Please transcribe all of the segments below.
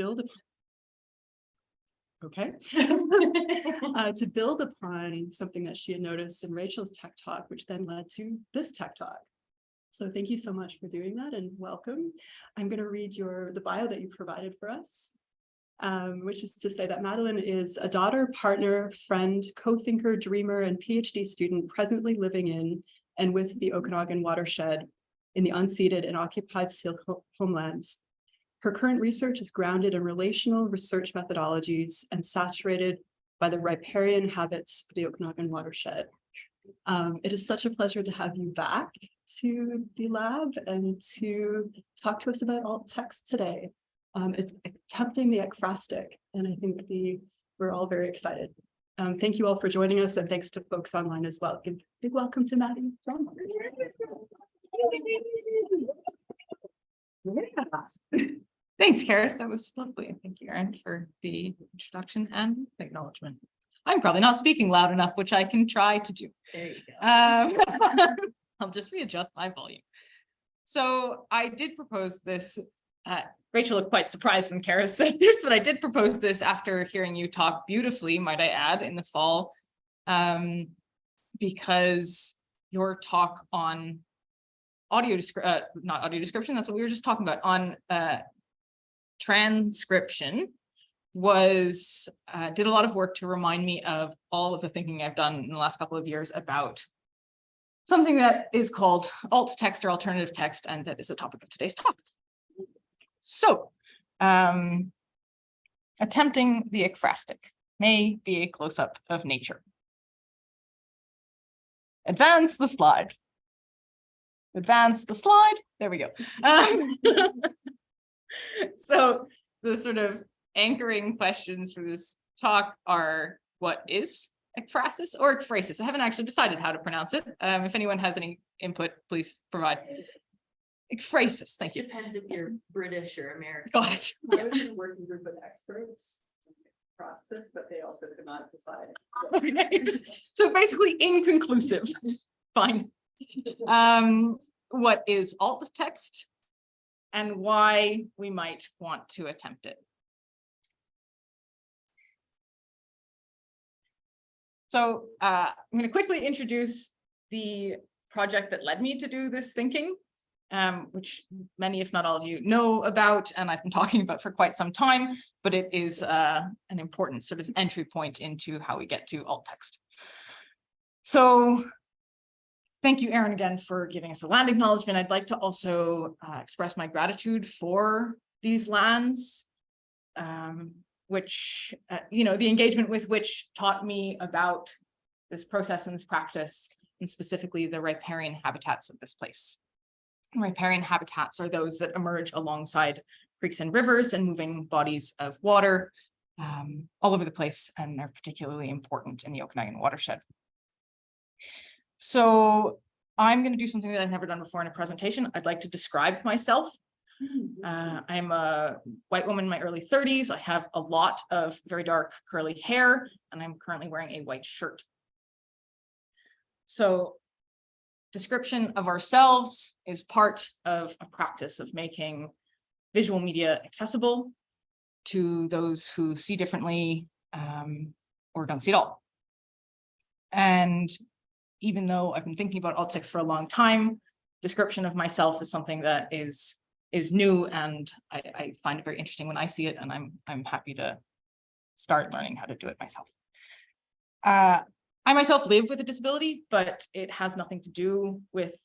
build upon to build upon something that she had noticed in Rachel's tech talk, which then led to this tech talk. So thank you so much for doing that and welcome. I'm going to read the bio that you provided for us, which is to say that Madeline is a daughter, partner, friend, co-thinker, dreamer, and PhD student presently living in and with the Okanagan watershed in the unceded and occupied syilx homelands. Her current research is grounded in relational research methodologies and saturated by the riparian habits of the Okanagan watershed. It is such a pleasure to have you back to the lab and to talk to us about alt text today. It's attempting the ekphrastic, and I think we're all very excited. Thank you all for joining us, and thanks to folks online as well. Big welcome to Maddie. Yeah. Thanks, Karis. That was lovely. Thank you, Erin, for the introduction and acknowledgement. I'm probably not speaking loud enough, which I can try to do. There you go. I'll just readjust my volume. So I did propose this. Rachel looked quite surprised when Karis said this, but I did propose this after hearing you talk beautifully, might I add, in the fall, because your talk on not audio description, that's what we were just talking about, on transcription was did a lot of work to remind me of all of the thinking I've done in the last couple of years about something that is called alt text or alternative text, and that is the topic of today's talk. So attempting the ekphrastic may be a close-up of nature. Advance the slide. Advance the slide. There we go. So the sort of anchoring questions for this talk are, what is ekphrasis or ekphrasis? I haven't actually decided how to pronounce it. If anyone has any input, please provide. Ekphrasis, thank you. Depends if you're British or American. Got it. I was in a working group of experts in the process, but they also could not decide. Okay. So basically inconclusive. Fine. What is alt text and why we might want to attempt it? So I'm going to quickly introduce the project that led me to do this thinking, which many, if not all of you, know about, and I've been talking about for quite some time, but it is an important sort of entry point into how we get to alt text. So thank you, Erin, again, for giving us a land acknowledgement. I'd like to also express my gratitude for these lands, which, the engagement with which taught me about this process and this practice, and specifically the riparian habitats of this place. Riparian habitats are those that emerge alongside creeks and rivers and moving bodies of water all over the place, and are particularly important in the Okanagan watershed. So I'm going to do something that I've never done before in a presentation. I'd like to describe myself. I'm a white woman in my early 30s. I have a lot of very dark curly hair, and I'm currently wearing a white shirt. So description of ourselves is part of a practice of making visual media accessible to those who see differently or don't see at all. And even though I've been thinking about alt text for a long time, description of myself is something that is new, and I find it very interesting when I see it, and I'm happy to start learning how to do it myself. I myself live with a disability, but it has nothing to do with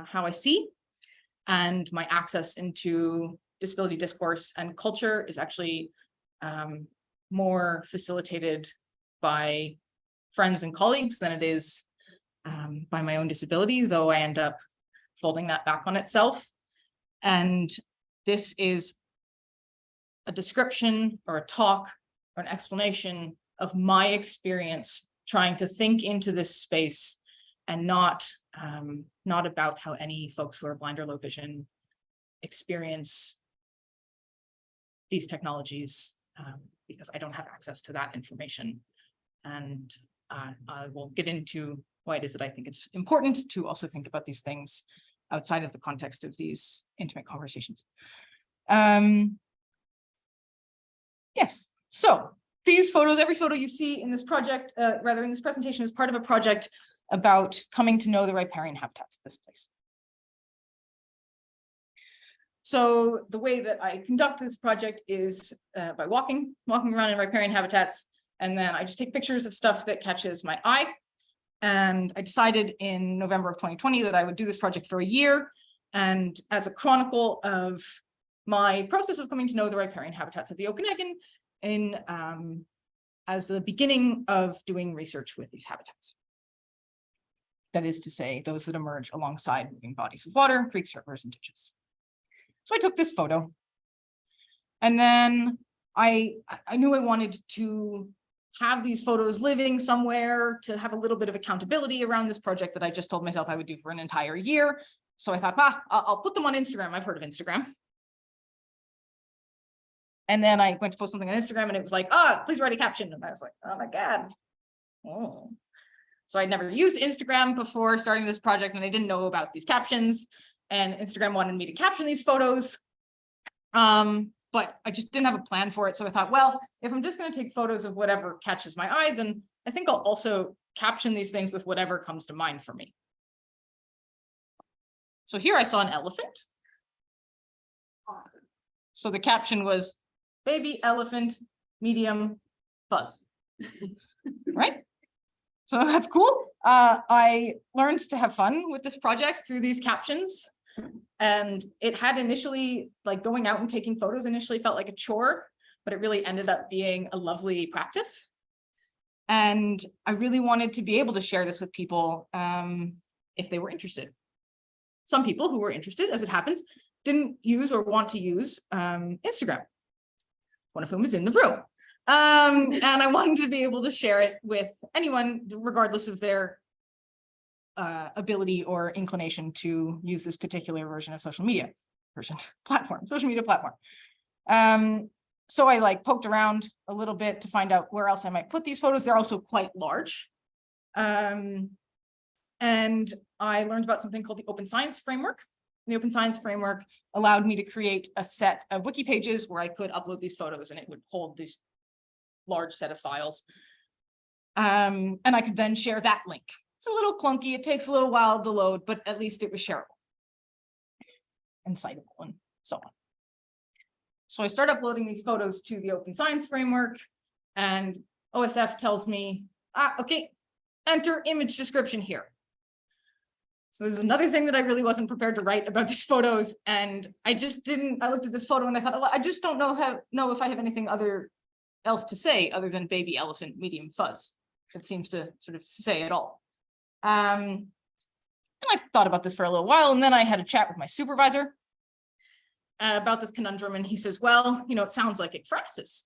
how I see, and my access into disability discourse and culture is actually more facilitated by friends and colleagues than it is by my own disability, though I end up folding that back on itself. And this is a description or a talk or an explanation of my experience trying to think into this space, and not about how any folks who are blind or low vision experience these technologies, because I don't have access to that information. And I will get into why it is that I think it's important to also think about these things outside of the context of these intimate conversations. Yes, so these photos, every photo you see in this project, rather in this presentation, is part of a project about coming to know the riparian habitats of this place. So the way that I conduct this project is by walking around in riparian habitats, and then I just take pictures of stuff that catches my eye. And I decided in November of 2020 that I would do this project for a year, and as a chronicle of my process of coming to know the riparian habitats of the Okanagan in as the beginning of doing research with these habitats. That is to say, those that emerge alongside moving bodies of water, creeks, rivers, and ditches. So I took this photo, and then I knew I wanted to have these photos living somewhere to have a little bit of accountability around this project that I just told myself I would do for an entire year. So I thought, I'll put them on Instagram. I've heard of Instagram. And then I went to post something on Instagram and it was like, please write a caption. And I was like, oh my God. Oh. So I'd never used Instagram before starting this project, and I didn't know about these captions, and Instagram wanted me to caption these photos. But I just didn't have a plan for it. So I thought, well, if I'm just going to take photos of whatever catches my eye, then I think I'll also caption these things with whatever comes to mind for me. So here I saw an elephant. So the caption was baby elephant, medium fuzz, right? So that's cool. I learned to have fun with this project through these captions. And it had initially, like, going out and taking photos initially felt like a chore, but it really ended up being a lovely practice. And I really wanted to be able to share this with people if they were interested. Some people who were interested, as it happens, didn't use or want to use Instagram, one of whom is in the room. And I wanted to be able to share it with anyone, regardless of their ability or inclination to use this particular version of social media platform. So I poked around a little bit to find out where else I might put these photos. They're also quite large. And I learned about something called the Open Science Framework. The Open Science Framework allowed me to create a set of wiki pages where I could upload these photos, and it would hold this large set of files. And I could then share that link. It's a little clunky. It takes a little while to load, but at least it was shareable and citable and so on. So I start uploading these photos to the Open Science Framework, and OSF tells me, okay, enter image description here. So there's another thing that I really wasn't prepared to write about these photos. And I looked at this photo and I thought, well, I just don't know if I have anything else to say other than baby elephant, medium fuzz. That seems to sort of say it all. And I thought about this for a little while, and then I had a chat with my supervisor about this conundrum, and he says, well, it sounds like ekphrasis.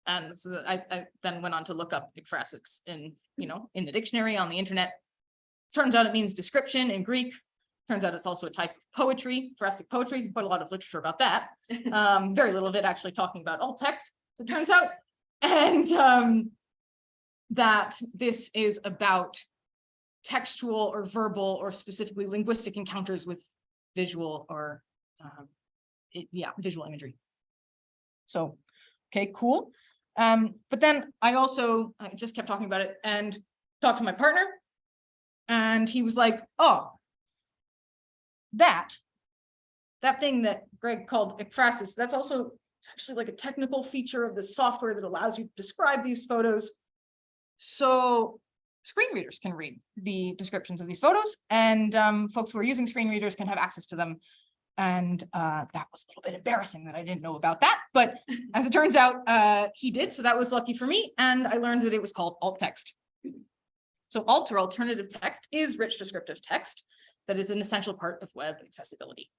And so I then went on to look up ekphrastic in the dictionary on the internet. Turns out it means description in Greek. Turns out it's also a type of poetry, ekphrastic poetry. There's quite a lot of literature about that. Very little of it actually talking about alt text, so it turns out. And that this is about textual or verbal or specifically linguistic encounters with visual or visual imagery. So, okay, cool. But then I just kept talking about it and talked to my partner, and he was like, oh, that thing that Greg called ekphrasis, it's actually like a technical feature of the software that allows you to describe these photos. So screen readers can read the descriptions of these photos, and folks who are using screen readers can have access to them. And that was a little bit embarrassing that I didn't know about that, but as it turns out, he did. So that was lucky for me. And I learned that it was called alt text. So alt or alternative text is rich descriptive text that is an essential part of web accessibility.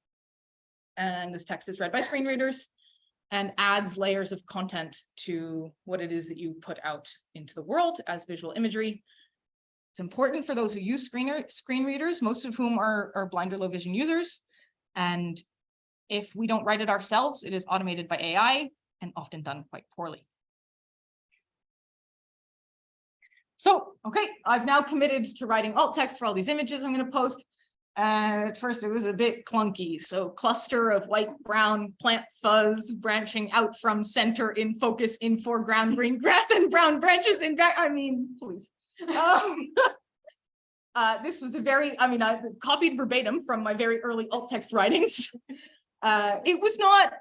And this text is read by screen readers and adds layers of content to what it is that you put out into the world as visual imagery. It's important for those who use screen readers, most of whom are blind or low vision users. And if we don't write it ourselves, it is automated by AI and often done quite poorly. So, okay, I've now committed to writing alt text for all these images I'm going to post. At first it was a bit clunky. So cluster of white, brown plant fuzz branching out from center in focus in foreground, green grass and brown branches in back. I mean, please. This was a very, I copied verbatim from my very early alt text writings. It was not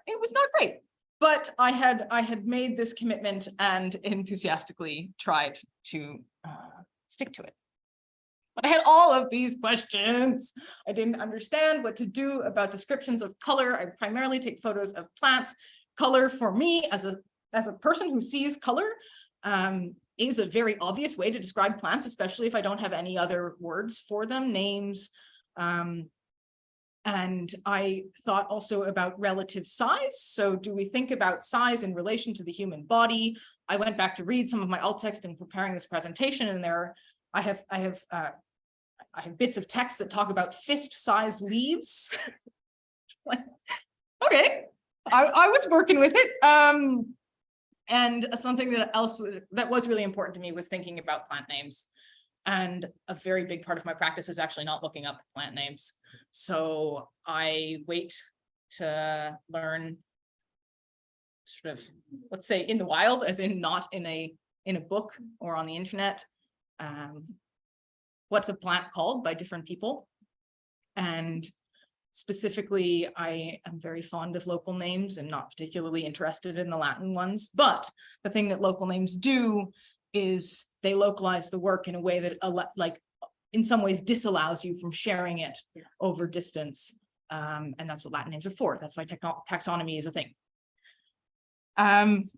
great, but I had made this commitment and enthusiastically tried to stick to it. But I had all of these questions. I didn't understand what to do about descriptions of color. I primarily take photos of plants. Color for me as a person who sees color is a very obvious way to describe plants, especially if I don't have any other words for them, names. And I thought also about relative size. So do we think about size in relation to the human body? I went back to read some of my alt text in preparing this presentation, and I have bits of text that talk about fist-sized leaves. Like, okay, I was working with it. And something that was really important to me was thinking about plant names. And a very big part of my practice is actually not looking up plant names. So I wait to learn sort of, let's say, in the wild, as in not in a book or on the internet. What's a plant called by different people? And specifically, I am very fond of local names and not particularly interested in the Latin ones. But the thing that local names do is they localize the work in a way that, like, in some ways disallows you from sharing it over distance. And that's what Latin names are for. That's why taxonomy is a thing.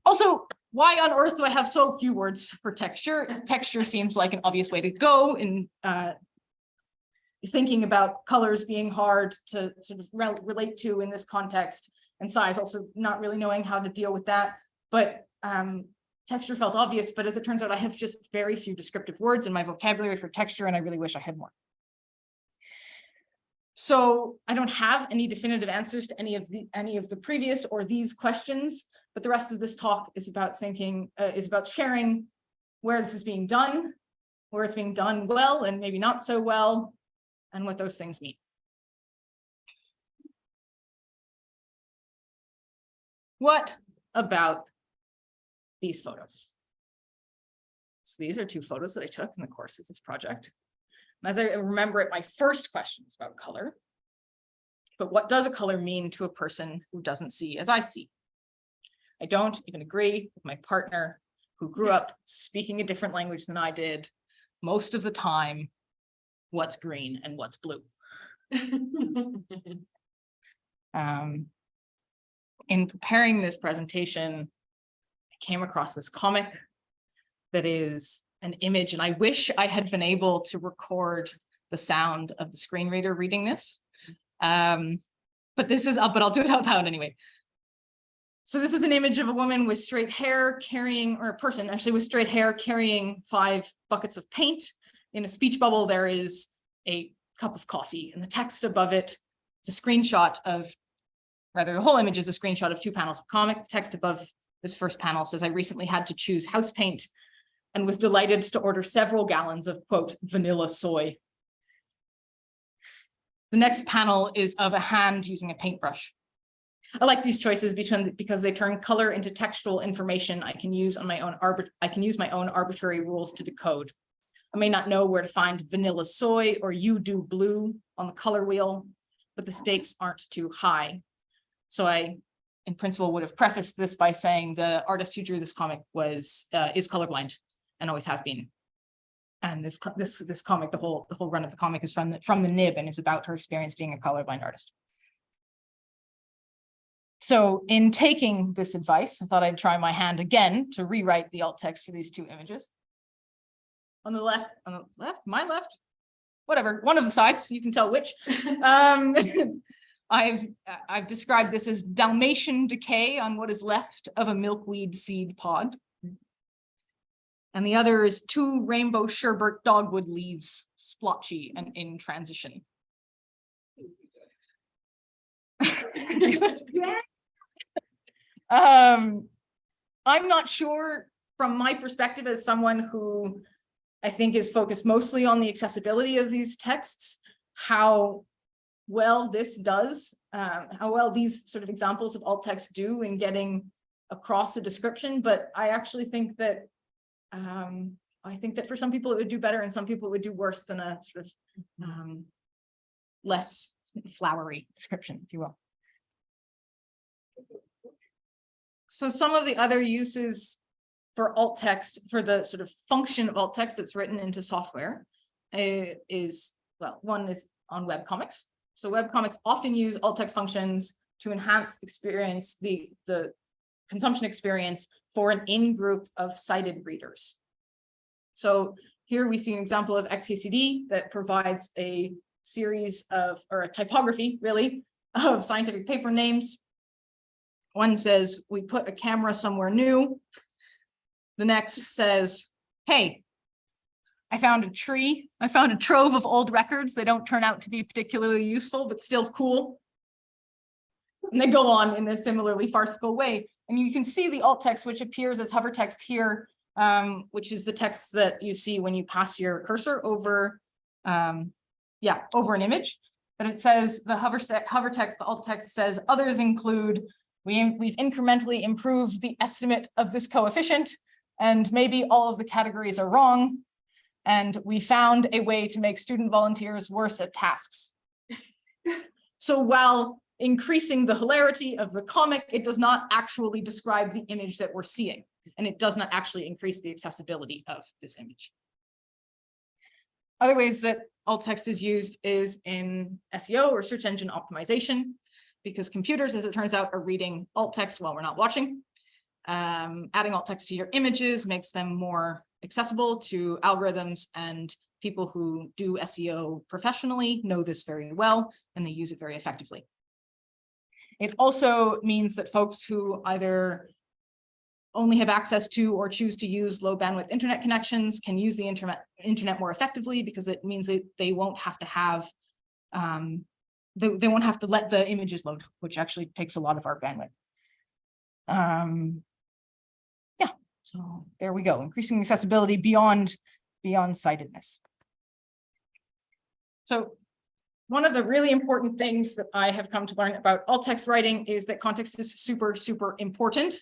Also, why on earth do I have so few words for texture? Texture seems like an obvious way to go in thinking about colors being hard to sort of relate to in this context, and size also not really knowing how to deal with that. But texture felt obvious, but as it turns out, I have just very few descriptive words in my vocabulary for texture, and I really wish I had more. So I don't have any definitive answers to any of the previous or these questions, but the rest of this talk is about thinking, is about sharing where this is being done, where it's being done well and maybe not so well, and what those things mean. What about these photos? So these are two photos that I took in the course of this project. And as I remember it, my first question is about color. But what does a color mean to a person who doesn't see as I see? I don't even agree with my partner, who grew up speaking a different language than I did, most of the time, what's green and what's blue. In preparing this presentation, I came across this comic that is an image, and I wish I had been able to record the sound of the screen reader reading this. But this is up, but I'll do it out loud anyway. So this is an image of a woman with straight hair carrying, or a person actually with straight hair carrying 5 buckets of paint. In a speech bubble, there is a cup of coffee, and the text above it, it's a screenshot of, rather the whole image is a screenshot of 2 panels of comic. The text above this first panel says, I recently had to choose house paint and was delighted to order several gallons of, quote, vanilla soy. The next panel is of a hand using a paintbrush. I like these choices because they turn color into textual information I can use my own arbitrary rules to decode. I may not know where to find vanilla soy or you do blue on the color wheel, but the stakes aren't too high. So I, in principle, would have prefaced this by saying the artist who drew this comic is colorblind and always has been. And this comic, the whole run of the comic is from the nib and is about her experience being a colorblind artist. So in taking this advice, I thought I'd try my hand again to rewrite the alt text for these 2 images. On the left, my left, whatever, one of the sides, you can tell which. I've described this as Dalmatian decay on what is left of a milkweed seed pod. And the other is 2 rainbow sherbet dogwood leaves, splotchy and in transition. I'm not sure, from my perspective as someone who I think is focused mostly on the accessibility of these texts, how well this does, how well these sort of examples of alt text do in getting across a description, but I actually think that for some people it would do better and some people it would do worse than a sort of less flowery description, if you will. So some of the other uses for alt text, for the sort of function of alt text that's written into software is, well, one is on webcomics. So webcomics often use alt text functions to enhance experience, the consumption experience for an in-group of sighted readers. So here we see an example of XKCD that provides a series of, or a typography really, of scientific paper names. One says, we put a camera somewhere new. The next says, hey, I found a tree. I found a trove of old records. They don't turn out to be particularly useful, but still cool. And they go on in a similarly farcical way. And you can see the alt text, which appears as hover text here, which is the text that you see when you pass your cursor over, over an image. But it says the hover text, the alt text says, others include, we've incrementally improved the estimate of this coefficient, and maybe all of the categories are wrong. And we found a way to make student volunteers worse at tasks. So while increasing the hilarity of the comic, it does not actually describe the image that we're seeing. And it does not actually increase the accessibility of this image. Other ways that alt text is used is in SEO or search engine optimization, because computers, as it turns out, are reading alt text while we're not watching. Adding alt text to your images makes them more accessible to algorithms, and people who do SEO professionally know this very well, and they use it very effectively. It also means that folks who either only have access to or choose to use low bandwidth internet connections can use the internet more effectively, because it means that they won't have to have, they won't have to let the images load, which actually takes a lot of our bandwidth. So there we go, increasing accessibility beyond sightedness. So one of the really important things that I have come to learn about alt text writing is that context is super, super important.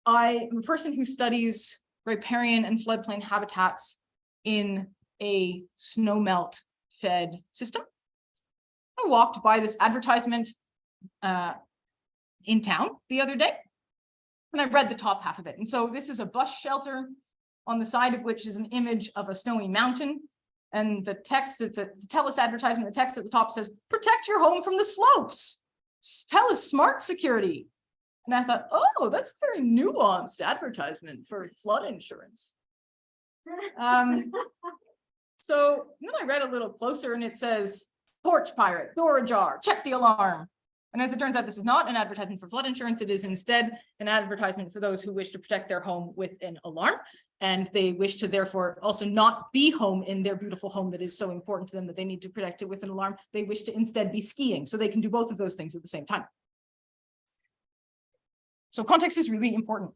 I am a person who studies riparian and floodplain habitats in a snowmelt fed system. I walked by this advertisement in town the other day, and I read the top half of it. And so this is a bus shelter, on the side of which is an image of a snowy mountain. And the text, it's a TELUS advertisement. The text at the top says, protect your home from the slopes. TELUS Smart Security. And I thought, oh, that's a very nuanced advertisement for flood insurance. So then I read a little closer, and it says, porch pirate, door ajar, check the alarm. And as it turns out, this is not an advertisement for flood insurance. It is instead an advertisement for those who wish to protect their home with an alarm. And they wish to therefore also not be home in their beautiful home that is so important to them that they need to protect it with an alarm. They wish to instead be skiing, so they can do both of those things at the same time. So context is really important.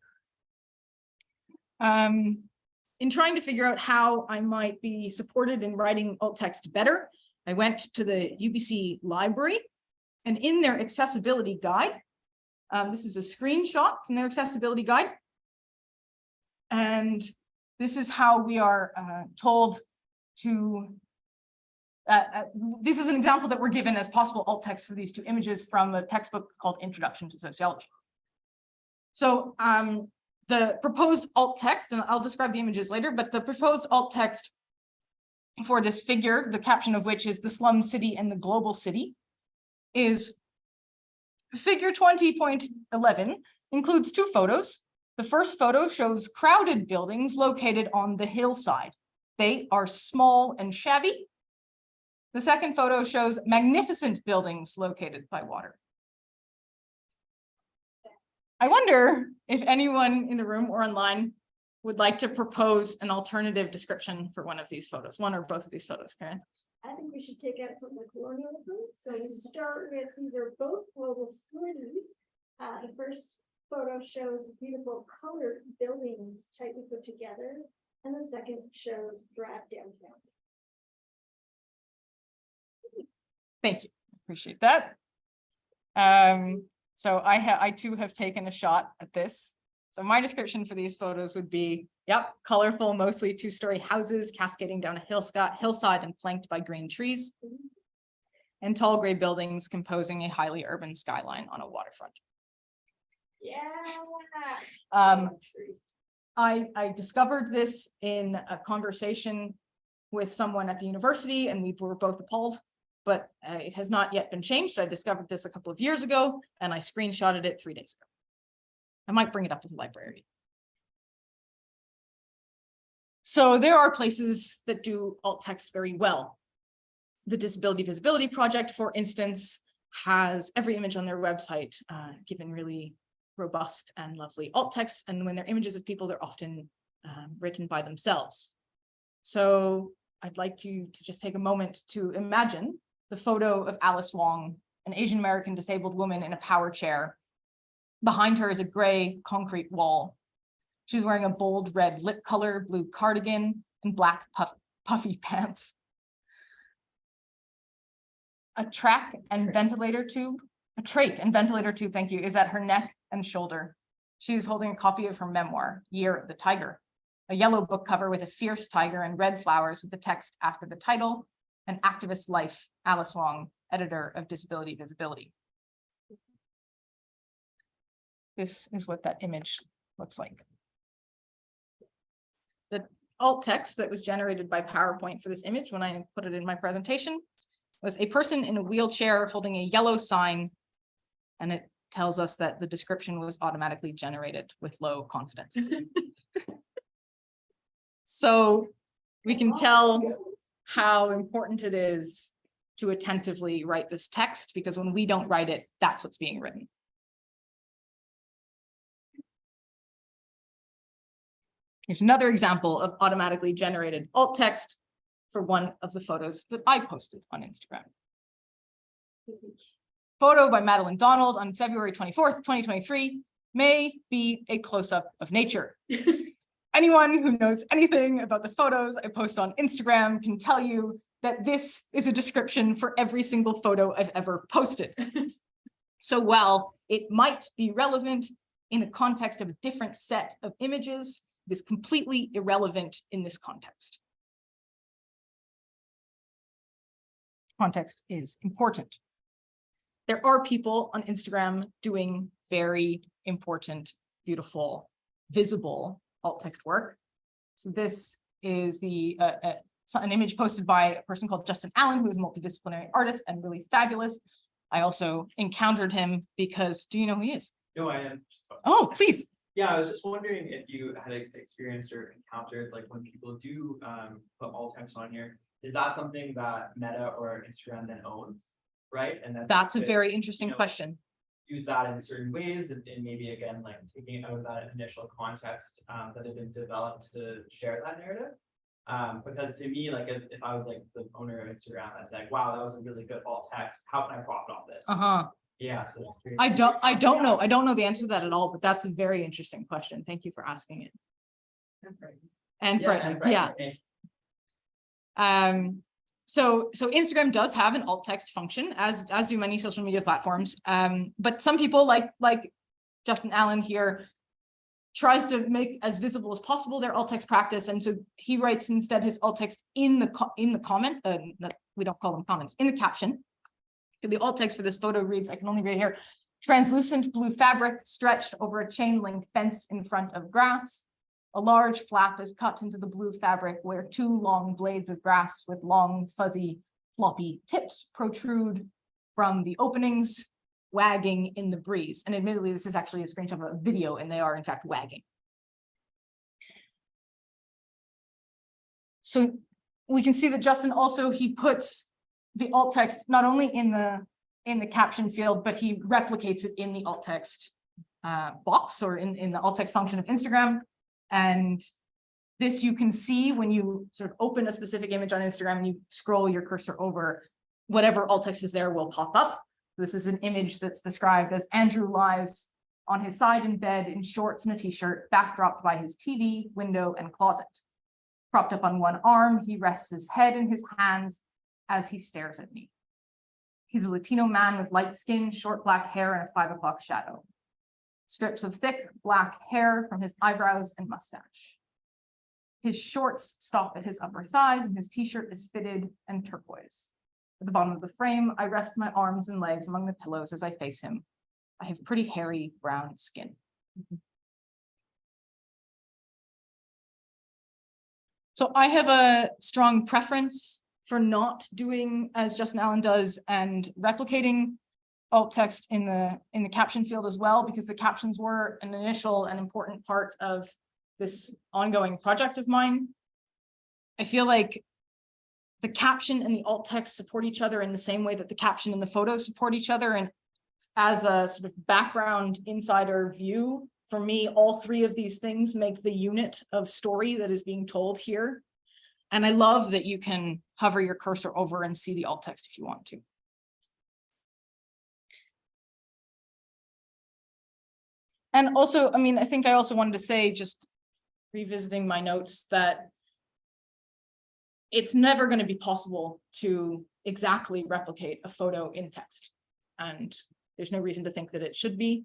In trying to figure out how I might be supported in writing alt text better, I went to the UBC library, and in their accessibility guide, this is a screenshot from their accessibility guide. And this is how we are told to, this is an example that we're given as possible alt text for these two images from a textbook called Introduction to Sociology. So the proposed alt text, and I'll describe the images later, but the proposed alt text for this figure, the caption of which is the slum city and the global city, is figure 20.11, includes two photos. The first photo shows crowded buildings located on the hillside. They are small and shabby. The second photo shows magnificent buildings located by water. I wonder if anyone in the room or online would like to propose an alternative description for one of these photos, one or both of these photos, Karen. I think we should take out something like colonialism. So we start with either both global cities. The first photo shows beautiful colored buildings tightly put together, and the second shows drab downtown. Thank you. appreciate that. So I too have taken a shot at this. So my description for these photos would be, yep, colorful, mostly two-story houses cascading down a hillside and flanked by green trees, and tall gray buildings composing a highly urban skyline on a waterfront. Yeah. I discovered this in a conversation with someone at the university, and we were both appalled, but it has not yet been changed. I discovered this a couple of years ago, and I screenshotted it 3 days ago. I might bring it up with the librarian. So there are places that do alt text very well. The Disability Visibility Project, for instance, has every image on their website given really robust and lovely alt text. And when they're images of people, they're often written by themselves. So I'd like you to just take a moment to imagine the photo of Alice Wong, an Asian American disabled woman in a power chair. Behind her is a gray concrete wall. She's wearing a bold red lip color, blue cardigan, and black puffy pants. A trach and ventilator tube, thank you, is at her neck and shoulder. She is holding a copy of her memoir, Year of the Tiger, a yellow book cover with a fierce tiger and red flowers with the text after the title, An Activist Life, Alice Wong, editor of Disability Visibility. This is what that image looks like. The alt text that was generated by PowerPoint for this image when I put it in my presentation was a person in a wheelchair holding a yellow sign, and it tells us that the description was automatically generated with low confidence. So we can tell how important it is to attentively write this text, because when we don't write it, that's what's being written. Here's another example of automatically generated alt text for one of the photos that I posted on Instagram. Photo by Madeline Donald on February 24th, 2023, may be a close-up of nature. Anyone who knows anything about the photos I post on Instagram can tell you that this is a description for every single photo I've ever posted. So while it might be relevant in the context of a different set of images, it is completely irrelevant in this context. Context is important. There are people on Instagram doing very important, beautiful, visible alt text work. So this is an image posted by a person called Justin Allen, who is a multidisciplinary artist and really fabulous. I also encountered him because, do you know who he is? No, I am. Oh, please. Yeah, I was just wondering if you had experienced or encountered, like, when people do put alt text on here, is that something that Meta or Instagram then owns, right? And That's a very interesting question. Use that in certain ways, and maybe again, like taking it out of that initial context that had been developed to share that narrative. Because to me, like, as if I was like the owner of Instagram, that's like, wow, that was a really good alt text. How can I profit off this? Yeah, so that's I don't know. I don't know the answer to that at all, but that's a very interesting question. Thank you for asking it. And frightening, yeah. So Instagram does have an alt text function, as do many social media platforms. But some people like Justin Allen here tries to make as visible as possible their alt text practice, and so he writes instead his alt text in the comment. We don't call them comments, in the caption. The alt text for this photo reads, I can only read here: translucent blue fabric stretched over a chain link fence in front of grass. A large flap is cut into the blue fabric where two long blades of grass with long, fuzzy, floppy tips protrude from the openings, wagging in the breeze. And admittedly, this is actually a screenshot of a video, and they are in fact wagging. So we can see that Justin also, he puts the alt text not only in the caption field, but he replicates it in the alt text box, or in the alt text function of Instagram. And this you can see when you sort of open a specific image on Instagram and you scroll your cursor over, whatever alt text is there will pop up. This is an image that's described as Andrew lies on his side in bed in shorts and a t-shirt, backdropped by his TV, window, and closet. Propped up on one arm, he rests his head in his hands as he stares at me. He's a Latino man with light skin, short black hair, and a 5 o'clock shadow. Strips of thick black hair from his eyebrows and mustache. His shorts stop at his upper thighs, and his t-shirt is fitted and turquoise. At the bottom of the frame, I rest my arms and legs among the pillows as I face him. I have pretty hairy brown skin. So I have a strong preference for not doing as Justin Allen does and replicating alt text in the caption field as well, because the captions were an initial and important part of this ongoing project of mine. I feel like the caption and the alt text support each other in the same way that the caption and the photo support each other. And as a sort of background insider view, for me, all three of these things make the unit of story that is being told here. And I love that you can hover your cursor over and see the alt text if you want to. And also, I mean, I think I also wanted to say, just revisiting my notes, that it's never going to be possible to exactly replicate a photo in text. And there's no reason to think that it should be.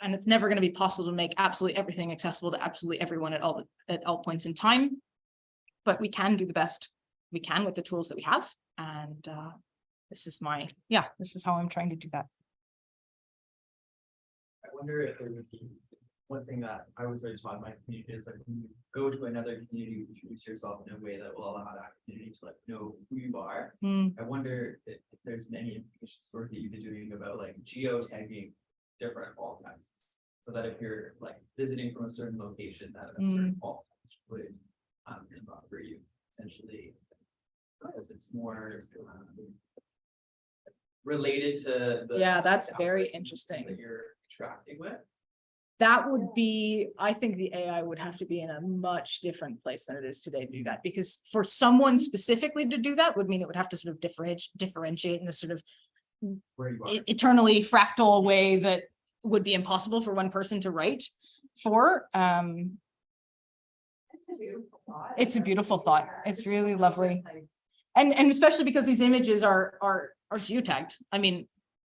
And it's never going to be possible to make absolutely everything accessible to absolutely everyone at all points in time. But we can do the best we can with the tools that we have. And this is how I'm trying to do that. I wonder if there would be one thing that I was always taught in my community is like when you go to another community, introduce yourself in a way that will allow that community to like know who you are. I wonder if there's any information sort that you could be doing about like geotagging different alt texts, so that if you're like visiting from a certain location, that a certain alt text would for you essentially, because it's more related to the That's very outputs interesting. that you're interacting with. That would be, I think the AI would have to be in a much different place than it is today to do that, because for someone specifically to do that would mean it would have to sort of differentiate in this sort of Where you are. eternally fractal way that would be impossible for one person to write for. It's a beautiful thought. It's a beautiful thought. It's really just lovely. like- And especially because these images are geotagged. I mean,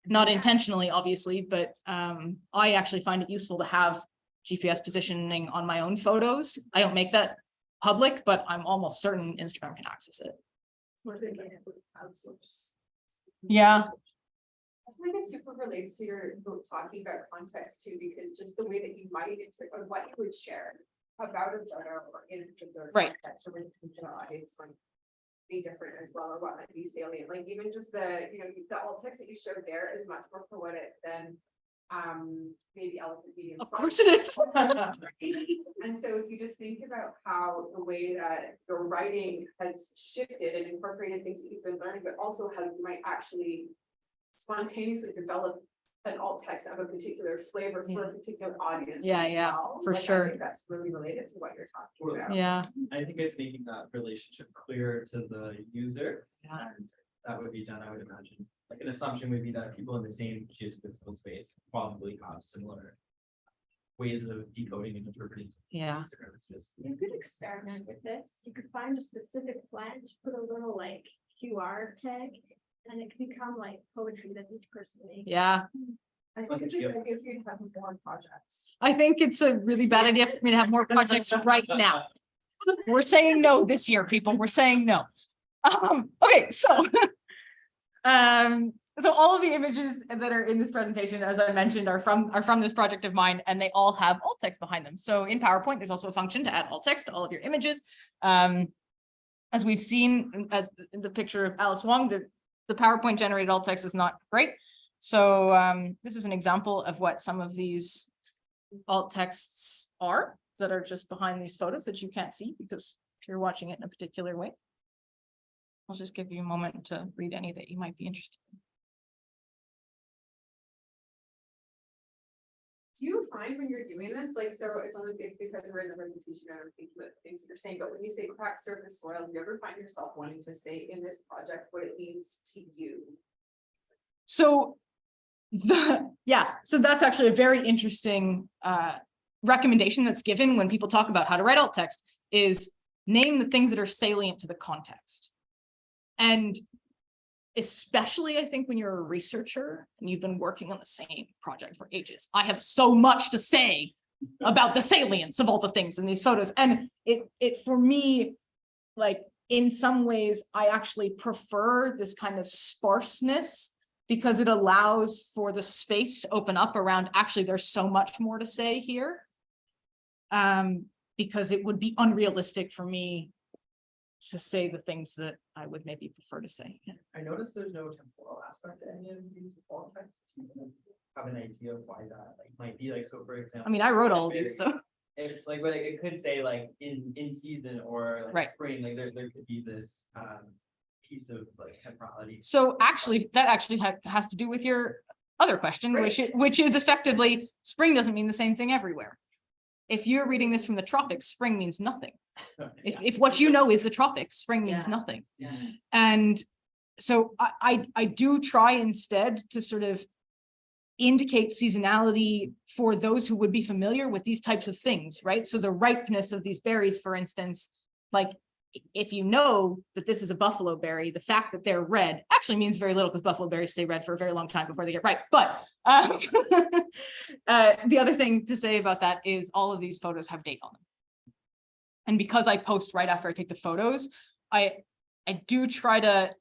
not intentionally, obviously, but I actually find it useful to have GPS positioning on my own photos. I don't make that public, but I'm almost certain Instagram can access it. We're doing it with crowdsource. Yeah. I think it super relates to your talking about context too, because just the way that you might, or what you would share about a photo or in a particular Right. context or with a particular audience might be different as well, or what might be salient. Like even just the, the alt text that you showed there is much more poetic than maybe elephant medium. Of course it is. And so if you just think about how the way that your writing has shifted and incorporated things that you've been learning, but also how you might actually spontaneously develop an alt text of a particular flavor for a particular audience. Yeah, as yeah, well. for Like, I sure. think that's really related to what you're talking about. Yeah. I think it's making that relationship clear to the user. Yeah. And that would be done, I would imagine. Like an assumption would be that people in the same geophysical space probably have similar ways of decoding and interpreting. Yeah. Instagram. It's just You could experiment with this. You could find a specific plant, put a little like QR tag, and it could become like poetry that each person makes. Yeah. I think it's a good idea for you to have more projects. I think it's a really bad idea for me to have more projects right now. We're saying no this year, people. We're saying no. Okay, so so all of the images that are in this presentation, as I mentioned, are from this project of mine, and they all have alt text behind them. So in PowerPoint, there's also a function to add alt text to all of your images. As we've seen, as in the picture of Alice Wong, the PowerPoint generated alt text is not great. So this is an example of what some of these alt texts are that are just behind these photos that you can't see because you're watching it in a particular way. I'll just give you a moment to read any that you might be interested in. Do you find when you're doing this, like, so it's only it's because we're in the presentation and I'm thinking about the things that you're saying, but when you say cracked surface soil, do you ever find yourself wanting to say in this project what it means to you? So so that's actually a very interesting recommendation that's given when people talk about how to write alt text is name the things that are salient to the context. And especially I think when you're a researcher and you've been working on the same project for ages. I have so much to say about the salience of all the things in these photos. And it for me, like in some ways, I actually prefer this kind of sparseness because it allows for the space to open up around, actually, there's so much more to say here. Because it would be unrealistic for me to say the things that I would maybe prefer to say. Yeah. I noticed there's no temporal aspect to any of these alt texts. Do you have an idea of why that like might be? Like, so for example, I mean, I wrote all of these, so. if like, but it could say like in season or like Right. spring, like there could be this piece of like temporality. So actually, that actually has to do with your other question, which is effectively, spring doesn't mean the same thing everywhere. If you're reading this from the tropics, spring means nothing. If what you know is the tropics, spring means nothing. Yeah. And so I do try instead to sort of indicate seasonality for those who would be familiar with these types of things, right? So the ripeness of these berries, for instance, like if you know that this is a buffalo berry, the fact that they're red actually means very little because buffalo berries stay red for a very long time before they get ripe. But the other thing to say about that is all of these photos have date on them. And because I post right after I take the photos, I do try to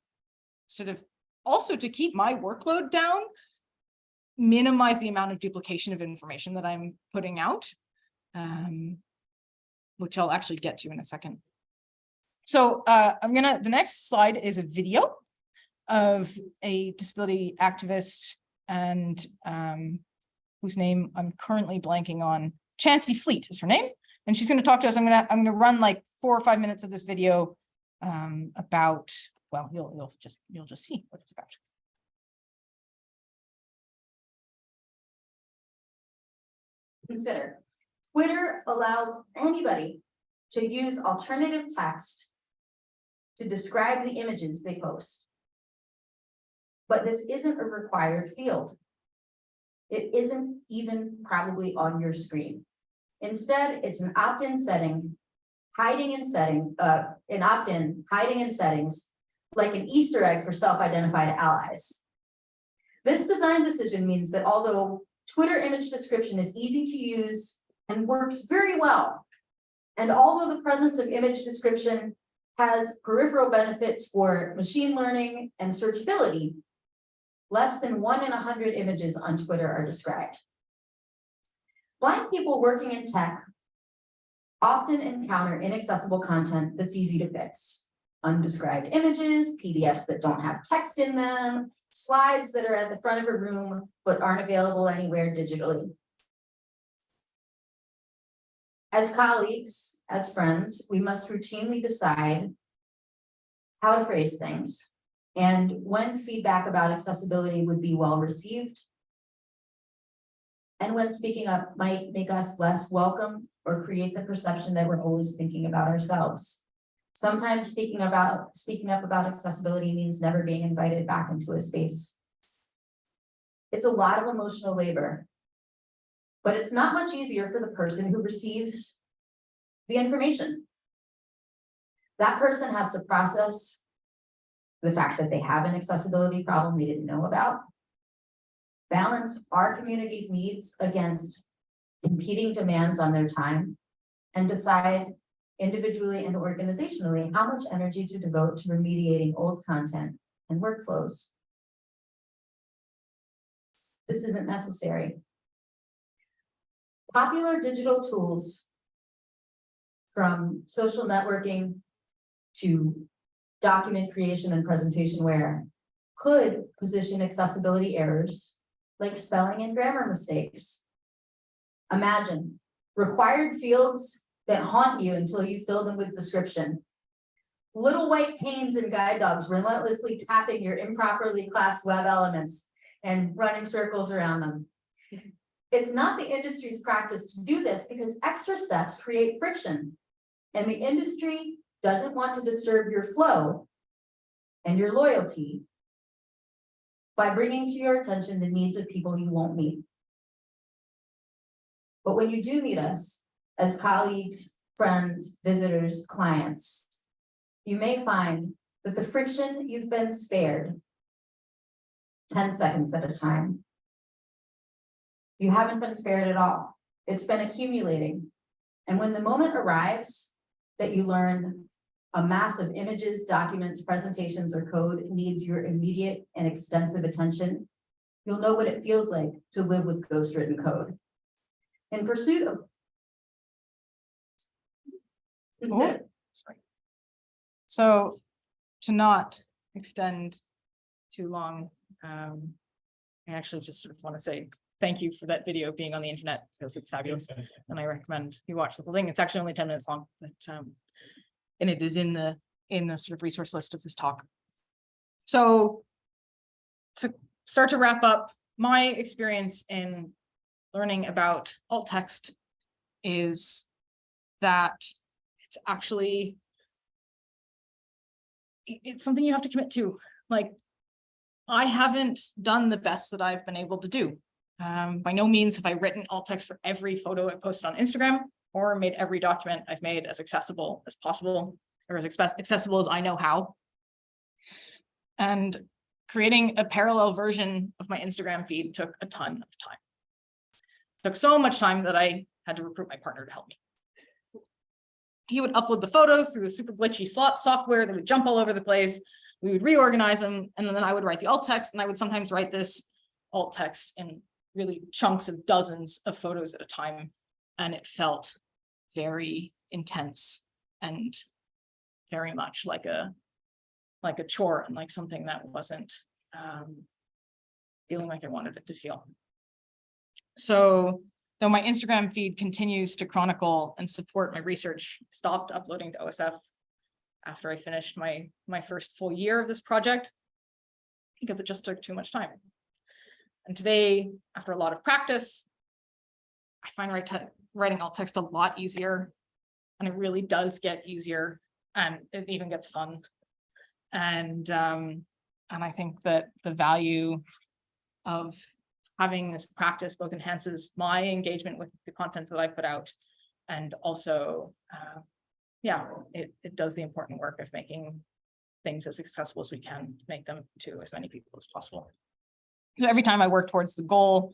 sort of also to keep my workload down, minimize the amount of duplication of information that I'm putting out, which I'll actually get to in a second. So the next slide is a video of a disability activist and whose name I'm currently blanking on. Chancey Fleet is her name. And she's going to talk to us. I'm going to run like 4 or 5 minutes of this video about, well, you'll just see what it's about. Consider, Twitter allows anybody to use alternative text to describe the images they post. But this isn't a required field. It isn't even probably on your screen. Instead, it's an opt-in setting, hiding in settings, like an Easter egg for self-identified allies. This design decision means that although Twitter image description is easy to use and works very well, and although the presence of image description has peripheral benefits for machine learning and searchability, less than 1 in 100 images on Twitter are described. Blind people working in tech often encounter inaccessible content that's easy to fix. Undescribed images, PDFs that don't have text in them, slides that are at the front of a room but aren't available anywhere digitally. As colleagues, as friends, we must routinely decide how to phrase things and when feedback about accessibility would be well received, and when speaking up might make us less welcome or create the perception that we're always thinking about ourselves. Sometimes speaking up about accessibility means never being invited back into a space. It's a lot of emotional labor, but it's not much easier for the person who receives the information. That person has to process the fact that they have an accessibility problem they didn't know about, balance our community's needs against competing demands on their time, and decide individually and organizationally how much energy to devote to remediating old content and workflows. This isn't necessary. Popular digital tools, from social networking to document creation and presentation-ware, could position accessibility errors like spelling and grammar mistakes. Imagine required fields that haunt you until you fill them with description. Little white canes and guide dogs relentlessly tapping your improperly classed web elements and running circles around them. It's not the industry's practice to do this because extra steps create friction, and the industry doesn't want to disturb your flow and your loyalty by bringing to your attention the needs of people you won't meet. But when you do meet us as colleagues, friends, visitors, clients, you may find that the friction you've been spared 10 seconds at a time. You haven't been spared at all. It's been accumulating. And when the moment arrives that you learn a mass of images, documents, presentations, or code needs your immediate and extensive attention, you'll know what it feels like to live with ghost-written code. In pursuit of Sorry. So to not extend too long, I actually just sort of want to say thank you for that video being on the internet because it's fabulous. And I recommend you watch the whole thing. It's actually only 10 minutes long, but and it is in the sort of resource list of this talk. So to start to wrap up, my experience in learning about alt text is that it's actually, it's something you have to commit to. Like, I haven't done the best that I've been able to do. By no means have I written alt text for every photo I posted on Instagram or made every document I've made as accessible as possible or as accessible as I know how. And creating a parallel version of my Instagram feed took a ton of time. It took so much time that I had to recruit my partner to help me. He would upload the photos through the super glitchy software that would jump all over the place. We would reorganize them, and then I would write the alt text, and I would sometimes write this alt text in really chunks of dozens of photos at a time. And it felt very intense and very much like a chore and like something that wasn't feeling like I wanted it to feel. So though my Instagram feed continues to chronicle and support my research, I stopped uploading to OSF after I finished my first full year of this project because it just took too much time. And today, after a lot of practice, I find writing alt text a lot easier, and it really does get easier, and it even gets fun. And I think that the value of having this practice both enhances my engagement with the content that I put out, and also, it does the important work of making things as accessible as we can, make them to as many people as possible. So every time I work towards the goal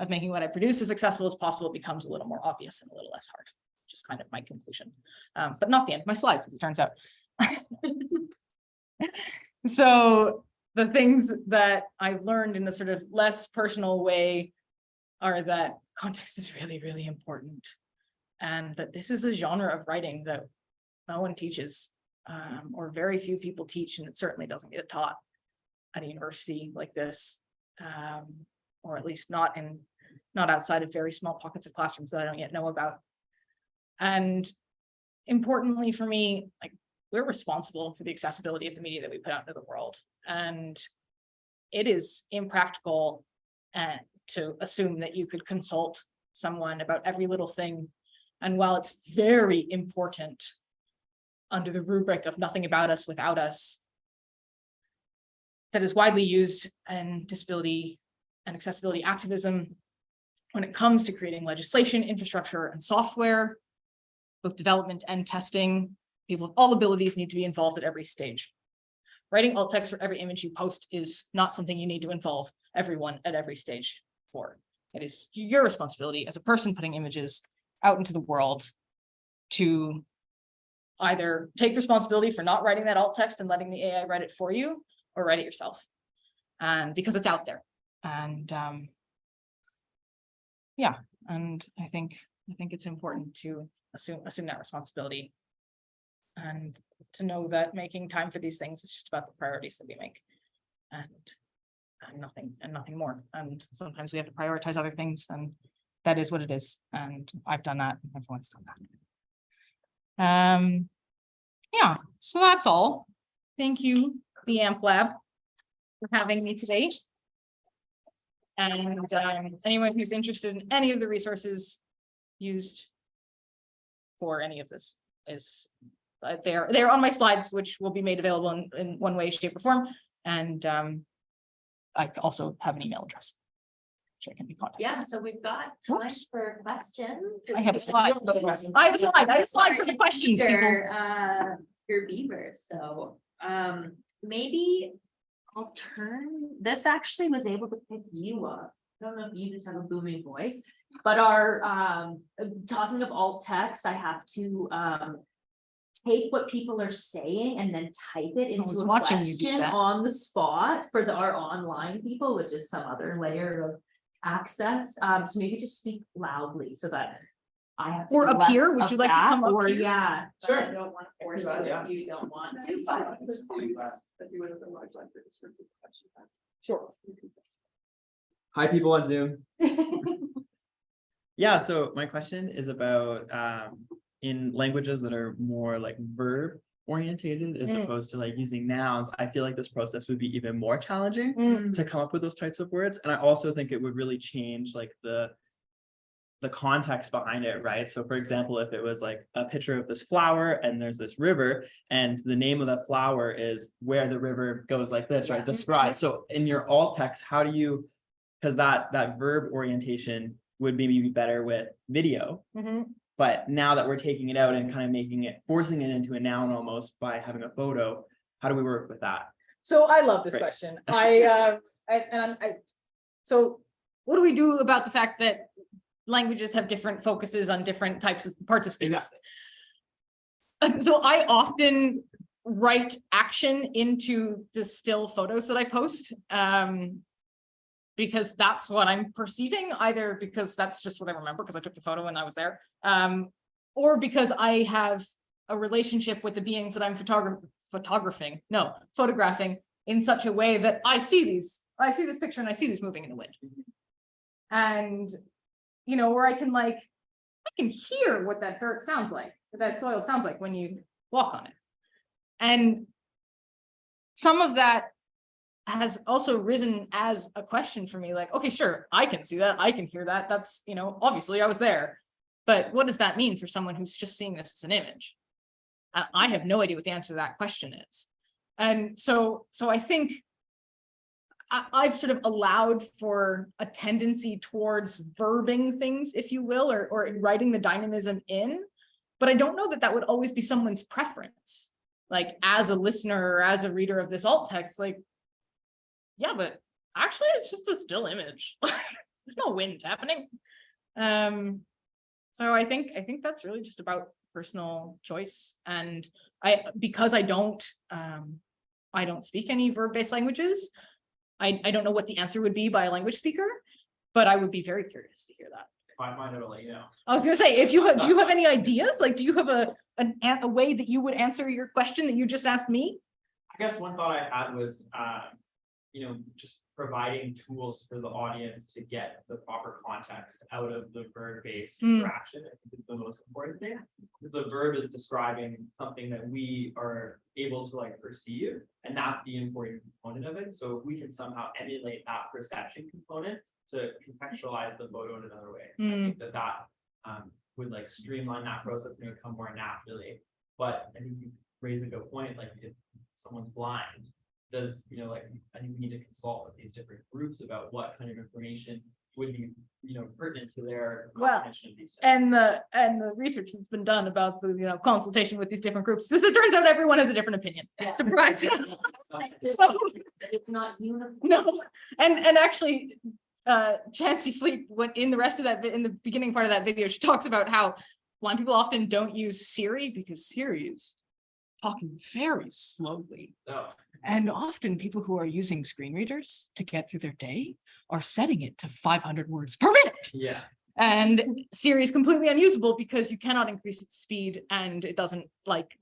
of making what I produce as accessible as possible, it becomes a little more obvious and a little less hard, which is kind of my conclusion, but not the end of my slides, as it turns out. So the things that I've learned in a sort of less personal way are that context is really, really important, and that this is a genre of writing that no one teaches, or very few people teach, and it certainly doesn't get taught at a university like this, or at least not outside of very small pockets of classrooms that I don't yet know about. And importantly for me, like, we're responsible for the accessibility of the media that we put out into the world. And it is impractical to assume that you could consult someone about every little thing. And while it's very important under the rubric of nothing about us without us, that is widely used in disability and accessibility activism, when it comes to creating legislation, infrastructure, and software, both development and testing, people with all abilities need to be involved at every stage. Writing alt text for every image you post is not something you need to involve everyone at every stage for. It is your responsibility as a person putting images out into the world to either take responsibility for not writing that alt text and letting the AI write it for you, or write it yourself. And because it's out there. And and I think it's important to assume that responsibility, and to know that making time for these things is just about the priorities that we make, and nothing more. And sometimes we have to prioritize other things, and that is what it is. And I've done that, and everyone's done that. So that's all. Thank you, the AMP Lab, for having me today. And anyone who's interested in any of the resources used for any of this is they're on my slides, which will be made available in one way, shape, or form. And I also have an email address, which I can be contacted. Yeah, so we've got time for questions. I have a slide. I have a slide for the questions, people. Your beaver, so maybe I'll turn, this actually was able to pick you up. I don't know if you just have a booming voice, but our, talking of alt text, I have to, take what people are saying and then type it into was a watching you do question that. on the spot for our online people, which is some other layer of access. So maybe just speak loudly so that I have to. Or do up here, less would of you like to that, come up or here? yeah. but Sure. I don't want to force you Yeah. if you don't want to, but. Sure. Hi, people on Zoom. Yeah, so my question is about in languages that are more like verb orientated as opposed to like using nouns. I feel like this process would be even more challenging to come up with those types of words. And I also think it would really change like the context behind it, right? So for example, if it was like a picture of this flower and there's this river and the name of that flower is where the river goes like this, right? Describe. So in your alt text, how do you, because that verb orientation would maybe be better with video. But now that we're taking it out and kind of making it, forcing it into a noun almost by having a photo, how do we work with that? So I love this Great. question. So what do we do about the fact that languages have different focuses on different types of parts of speech? So I often write action into the still photos that I post. Because that's what I'm perceiving, either because that's just what I remember because I took the photo when I was there, or because I have a relationship with the beings that I'm photographing in such a way that I see this picture and I see this moving in the wind. And, you know, where I can hear what that dirt sounds like, what that soil sounds like when you walk on it. And some of that has also risen as a question for me, like, okay, sure, I can see that, I can hear that, that's, you know, obviously I was there, but what does that mean for someone who's just seeing this as an image? I have no idea what the answer to that question is. And so I think I've sort of allowed for a tendency towards verbing things, if you will, or writing the dynamism in, but I don't know that that would always be someone's preference. Like as a listener or as a reader of this alt text, like, yeah, but actually it's just a still image. There's no wind happening. So I think that's really just about personal choice. And because I don't speak any verb-based languages, I don't know what the answer would be by a language speaker, but I would be very curious to hear that. If I find out, I'll let you know. I was gonna say, do you have any ideas? Like, do you have a way that you would answer your question that you just asked me? I guess one thought I had was, just providing tools for the audience to get the proper context out of the verb-based interaction. I think is the most important thing. The verb is describing something that we are able to like perceive, and that's the important component of it. So if we can somehow emulate that perception component to contextualize the photo in another way, I think that would like streamline that process and it would come more naturally. But I think you raise a good point, like if someone's blind, I think we need to consult with these different groups about what kind of information would be, pertinent to their comprehension of these things. And the research that's been done about the consultation with these different groups, it turns out everyone has a different opinion. Yeah. Surprise. It's not uniform. No, and actually, Chancey Fleet went in the rest of that in the beginning part of that video. She talks about how blind people often don't use Siri because Siri is talking very slowly. Oh. And often people who are using screen readers to get through their day are setting it to 500 words per minute. Yeah. And Siri is completely unusable because you cannot increase its speed and it doesn't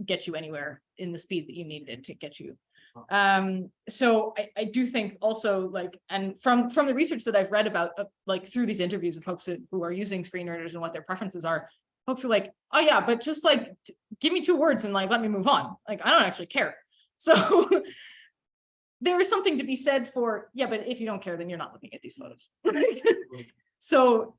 get you anywhere in the speed that you need it to get you. So I do think also and from the research that I've read about through these interviews of folks who are using screen readers and what their preferences are, folks are like, oh yeah, but just give me 2 words and let me move on. I don't actually care. So there is something to be said for, yeah, but if you don't care, then you're not looking at these photos. So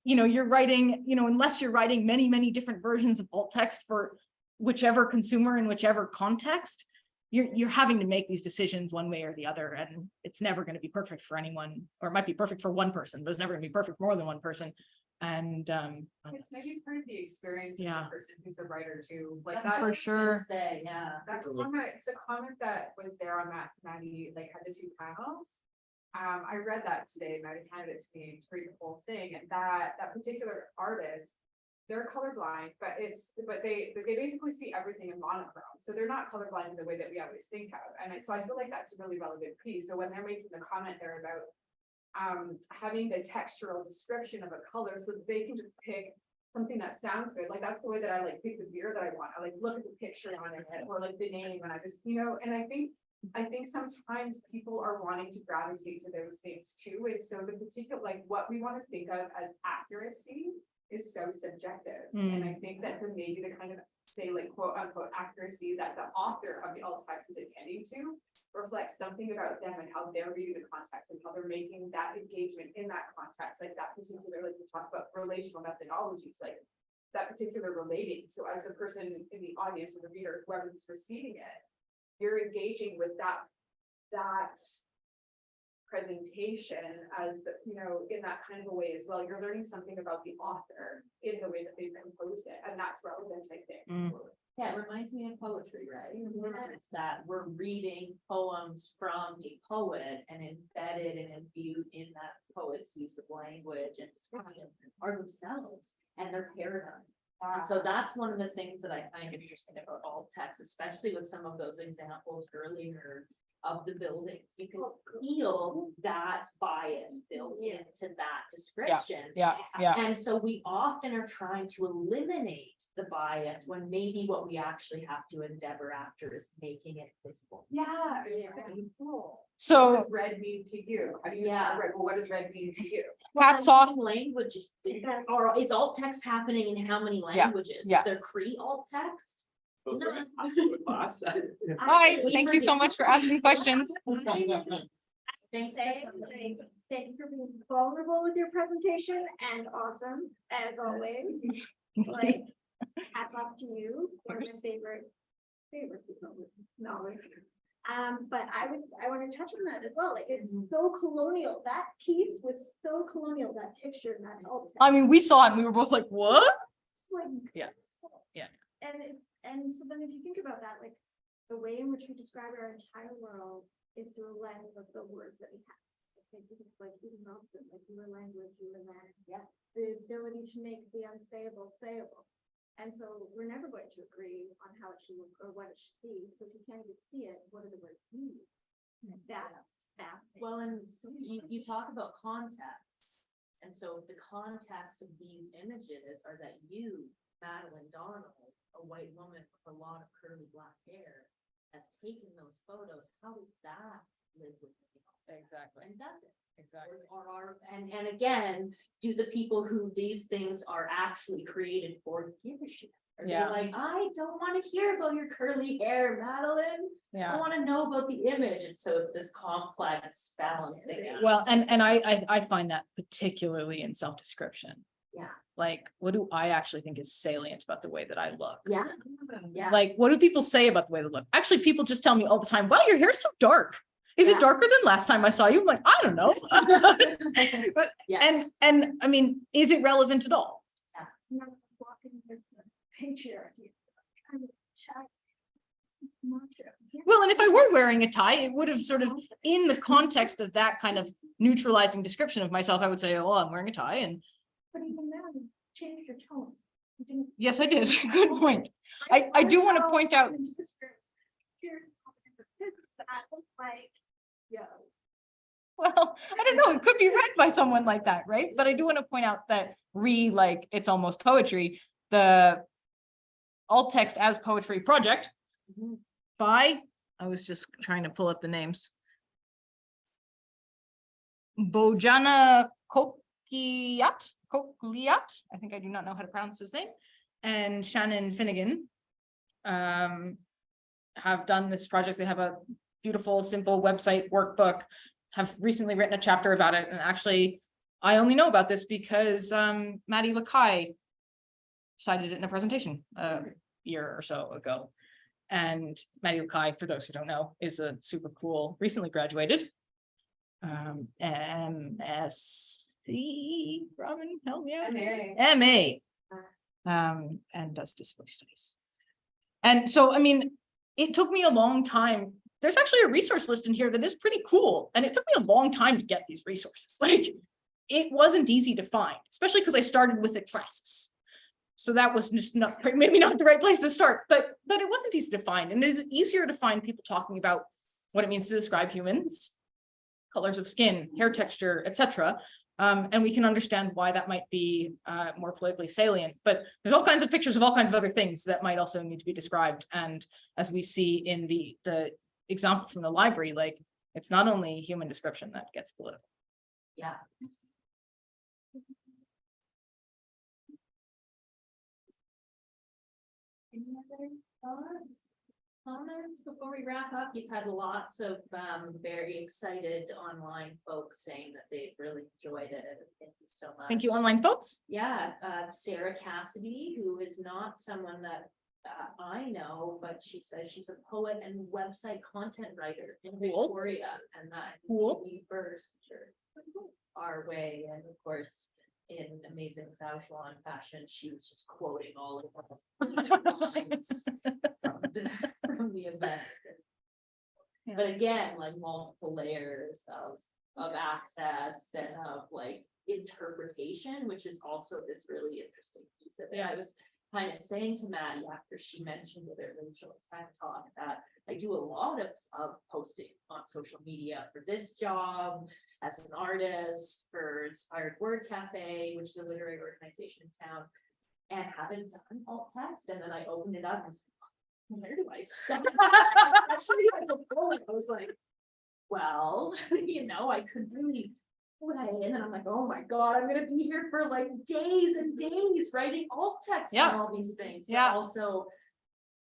you're writing, unless you're writing many, many different versions of alt text for whichever consumer in whichever context, you're having to make these decisions one way or the other. And it's never going to be perfect for anyone, or it might be perfect for one person, but it's never going to be perfect for more than one person. And It's maybe part of the experience of Yeah. the person who's the writer too, like That's that. what I was gonna sure. Say, yeah. That comment, it's a comment that was there on that, Maddie, like had the two panels. I read that today, Maddie handed it to me to read the whole thing, and that particular artist, they're colorblind, but they basically see everything in monochrome, so they're not colorblind in the way that we always think of, so I feel like that's a really relevant piece, so when they're making the comment there about having the textural description of a color, so that they can just pick something that sounds good, like that's the way that I like pick the beer that I want, I like look at the picture on it, or like the name, and I just, and I think sometimes people are wanting to gravitate to those things too, and so the particular, like what we want to think of as accuracy is so subjective, and I think that maybe the kind of say like quote unquote accuracy that the author of the alt text is attending to reflects something about them and how they're reading the context and how they're making that engagement in that context, like that particular, like you talk about relational methodologies, like that particular relating. So as the person in the audience or the reader, whoever's receiving it, you're engaging with that presentation as the, in that kind of a way as well. You're learning something about the author in the way that they've composed it, and that's relevant, I think. Yeah, it reminds me of poetry, right? Mhm. It's that we're reading poems from a poet and embedded and imbued in that poet's use of language and description are themselves and their paradigm. And so that's one of the things that I find interesting about alt text, especially with some of those examples earlier of the buildings. You can feel that bias built into that description. Yeah. And so we often are trying to eliminate the bias when maybe what we actually have to endeavor after is making it visible. Yeah, it's so cool. So What does red mean to you? How do you describe red? Well, what does red mean to you? hats off. Language, or it's alt text happening in how many languages? yeah. Is there Cree alt text? Hi, thank you so much for asking questions. Thanks. Thank you for being vulnerable with your presentation and awesome, as always. Like, hats off to you. One of my favorite people with knowledge. But I want to touch on that as well. Like, it's so colonial. That piece was so colonial, that picture, and that alt text. I mean, we saw it and we were both like, what? Like, Yeah. Yeah. And so then if you think about that, like the way in which we describe our entire world is through a lens of the words that we have. Like even Robson, like your language, your land, the ability to make the unsayable sayable. And so we're never going to agree on how it should look or what it should be. So if you can't even see it, what do the words mean? That's fascinating. Well, and so you talk about context. And so the context of these images are that you, Madeline Donald, a white woman with a lot of curly black hair, has taken those photos. How does that live with you? Exactly. And does it? Exactly. And again, do the people who these things are actually created for give a shit? Are they like, I don't want to hear about your curly hair, Madeline. I want to know about the image. And so it's this complex balancing act. Well, and I find that particularly in self-description. Yeah. Like, what do I actually think is salient about the way that I look? Yeah. Yeah. Like, what do people say about the way they look? Actually, people just tell me all the time, wow, your hair's so dark. Is it darker than last time I saw you? I'm like, I don't know. But, Yes. and I mean, is it relevant at all? Patriarchy. Well, and if I were wearing a tie, it would have sort of, in the context of that kind of neutralizing description of myself, I would say, oh, I'm wearing a tie. And But even now, you changed your tone. You didn't. yes, I did. Good point. I do want to point out. Like, yeah. Well, I don't know, it could be read by someone like that, right? But I do want to point out that like, it's almost poetry, the alt text as poetry project by, I was just trying to pull up the names. Bojana Kokliat, I think I do not know how to pronounce his name, and Shannon Finnegan have done this project. They have a beautiful, simple website workbook, have recently written a chapter about it. And actually, I only know about this because Maddie Lakai cited it in a presentation a year or so ago. And Maddie Lakai, for those who don't know, is a super cool, recently graduated MS C, Robin, help me out. MA. MA. And does disability studies. And so, I mean, it took me a long time. There's actually a resource list in here that is pretty cool. And it took me a long time to get these resources. Like, it wasn't easy to find, especially because I started with ekphrastic. So that was just not, maybe not the right place to start, but it wasn't easy to find. And it is easier to find people talking about what it means to describe humans, colors of skin, hair texture, etc. And we can understand why that might be more politically salient, but there's all kinds of pictures of all kinds of other things that might also need to be described. And as we see in the example from the library, like, it's not only human description that gets political. Yeah. Any other thoughts, comments before we wrap up? You've had lots of very excited online folks saying that they've really enjoyed it. Thank you so much. Thank you, online folks. Yeah, Sarah Cassidy, who is not someone that I know, but she says she's a poet and website content writer in Cool. Victoria, and that Cool. first our way, and of course, in amazing Zhaochuan fashion, she was just quoting all of the lines from the event. Yeah. But again, like multiple layers of access and of like interpretation, which is also this really interesting piece of it. I was kind of saying to Maddie after she mentioned with her Rachel's TED talk that I do a lot of posting on social media for this job, as an artist, for Inspired Word Cafe, which is a literary organization in town, and haven't done alt text. And then I opened it up and was like, where do I start? Especially as a poet, I was like, well, I could really play. And then I'm like, oh my God, I'm gonna be here for like days and days writing alt text Yeah. and all these things. But Yeah. also,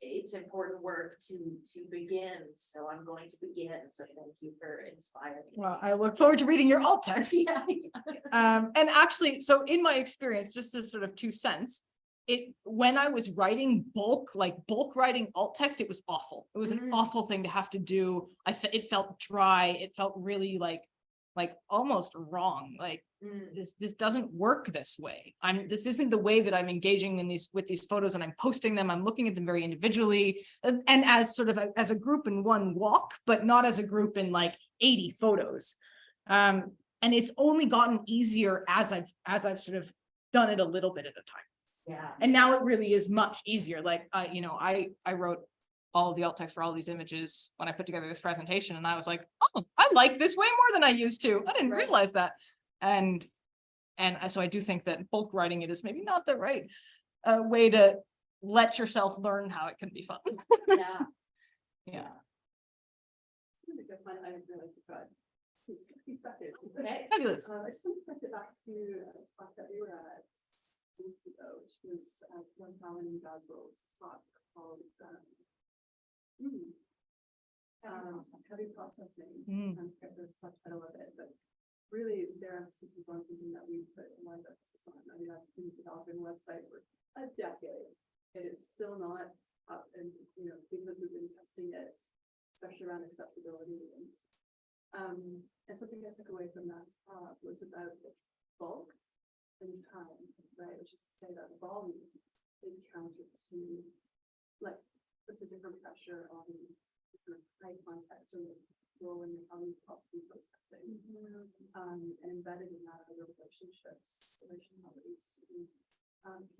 it's important work to begin, so I'm going to begin. So thank you for inspiring me. Well, I look forward to reading your alt text. Yeah. And actually, so in my experience, just as sort of 2 cents, when I was writing bulk writing alt text, it was awful. It was an awful thing to have to do. It felt dry. It felt really like almost wrong. Like, this doesn't work this way. This isn't the way that I'm engaging with these photos, and I'm posting them. I'm looking at them very individually and as sort of as a group in one walk, but not as a group in like 80 photos. And it's only gotten easier as I've sort of done it a little bit at a time. Yeah. And now it really is much easier. Like, I wrote all of the alt text for all these images when I put together this presentation, and I was like, oh, I like this way more than I used to. I didn't realize that. And so I do think that bulk writing it is maybe not the right way to let yourself learn how it can be fun. Yeah. Yeah. It's gonna be good fun. I didn't realize we got 60 seconds. Okay, fabulous. I just want to flip it back to a talk that we were at 2 weeks ago, which was one Colin and Goswell's talk called heavy processing. I forget the subtitle of it, but really their emphasis was on something that we put a lot of emphasis on. I mean, I've been developing a website for a decade. It is still not up, and because we've been testing it, especially around accessibility, and something I took away from that talk was about bulk and time, right? Which is to say that volume is counter to, like, puts a different pressure on high context or role in how we properly processing, and embedded in that other relationships, relationalities,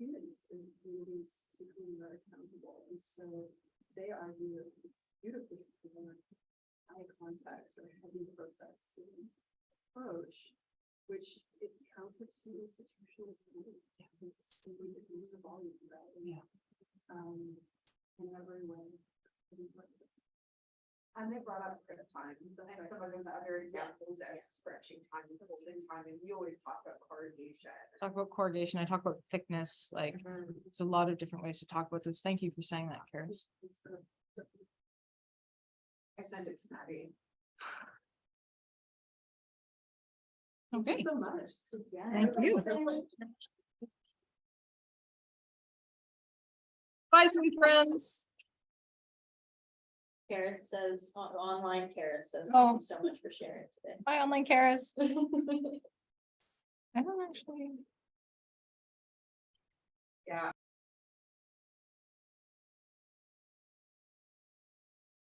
humans and communities who are accountable. And so they argue beautifully for high context or heavy processing approach, which is counter to institutionalism. It's simply the use of volume, right? In every way. And they brought up credit time, and some of those other examples of stretching time and holding time, and we always talk about corrugation. Talk about corrugation. I talk about thickness. Like, there's a lot of different ways to talk about this. Thank you for saying that, Karis. I sent it to Maddie. Thank Okay. you so much. This is, Thank you. Bye, sweet friends. Karis says, online Karis says, Oh. thank you so much for sharing today. Bye, online Karis. I don't actually. Yeah,